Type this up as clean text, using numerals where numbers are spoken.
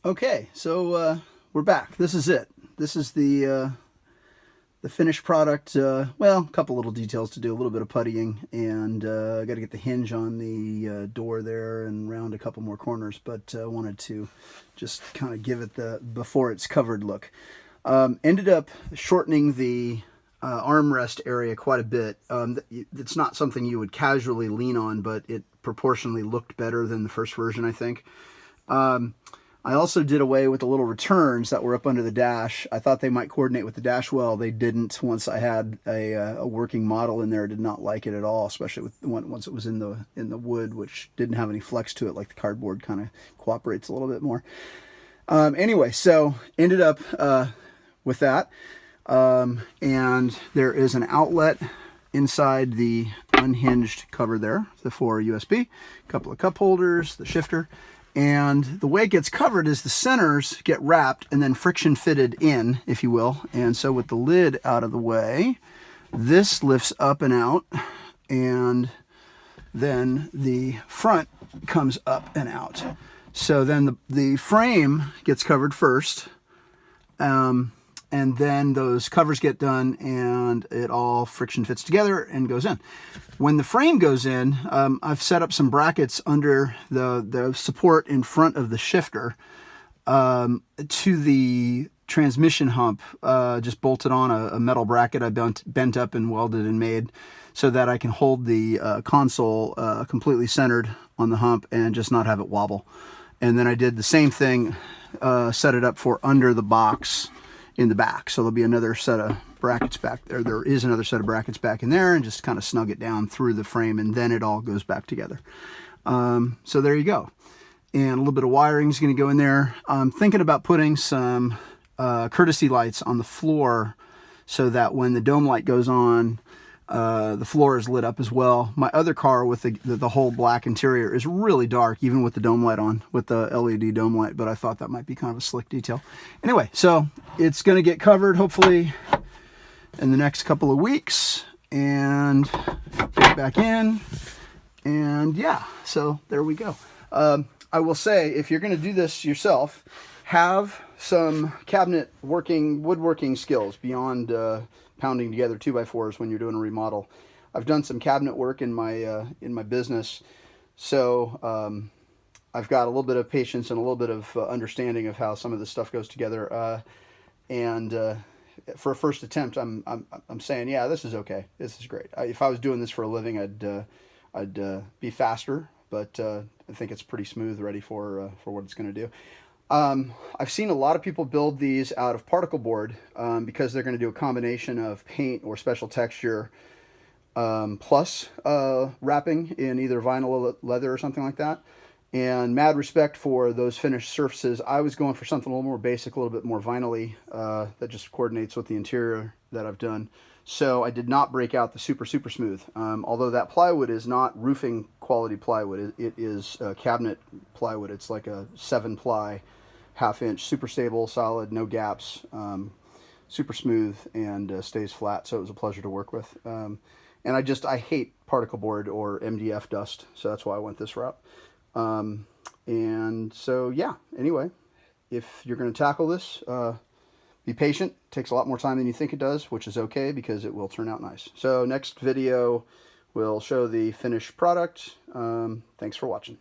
Okay, so we're back. This is it. This is the finished product. Well, a couple little details to do, a little bit of puttying, and I got to get the hinge on the door there and round a couple more corners, but I wanted to just kind of give it the before it's covered look. Ended up shortening the armrest area quite a bit. It's not something you would casually lean on, but it proportionally looked better than the first version, I think. I also did away with the little returns that were up under the dash. I thought they might coordinate with the dash well. They didn't. Once I had a working model in there, I did not like it at all, especially with once it was in the wood, which didn't have any flex to it, like the cardboard kind of cooperates a little bit more. Anyway, so ended up with that. And there is an outlet inside the unhinged cover there for USB, a couple of cup holders, the shifter. And the way it gets covered is the centers get wrapped and then friction fitted in, if you will. And so with the lid out of the way, this lifts up and out, and then the front comes up and out. So then the frame gets covered first, and then those covers get done and it all friction fits together and goes in. When the frame goes in, I've set up some brackets under the support in front of the shifter to the transmission hump. Just bolted on a metal bracket I bent up and welded and made so that I can hold the console completely centered on the hump and just not have it wobble. And then I did the same thing, set it up for under the box in the back. So there'll be another set of brackets back there. There is another set of brackets back in there, and just kind of snug it down through the frame, and then it all goes back together. So there you go. And a little bit of wiring is going to go in there. I'm thinking about putting some courtesy lights on the floor so that when the dome light goes on, the floor is lit up as well. My other car with the whole black interior is really dark, even with the dome light on, with the LED dome light, but I thought that might be kind of a slick detail. Anyway, so it's going to get covered hopefully in the next couple of weeks and get back in. And yeah, so there we go. I will say, if you're going to do this yourself, have some cabinet woodworking skills beyond pounding together 2x4s when you're doing a remodel. I've done some cabinet work in my business, so I've got a little bit of patience and a little bit of understanding of how some of this stuff goes together. And for a first attempt, I'm saying, yeah, this is okay. This is great. If I was doing this for a living, I'd be faster, but I think it's pretty smooth, ready for what it's going to do. I've seen a lot of people build these out of particle board because they're going to do a combination of paint or special texture plus wrapping in either vinyl or leather or something like that. And mad respect for those finished surfaces. I was going for something a little more basic, a little bit more vinyl-y that just coordinates with the interior that I've done. So I did not break out the super smooth. Although that plywood is not roofing quality plywood, it is cabinet plywood. It's like a 7-ply, half-inch, super stable, solid, no gaps, super smooth, and stays flat. So it was a pleasure to work with. And I hate particle board or MDF dust, so that's why I went this route. And so yeah. Anyway, if you're going to tackle this, be patient. It takes a lot more time than you think it does, which is okay because it will turn out nice. So next video will show the finished product. Thanks for watching.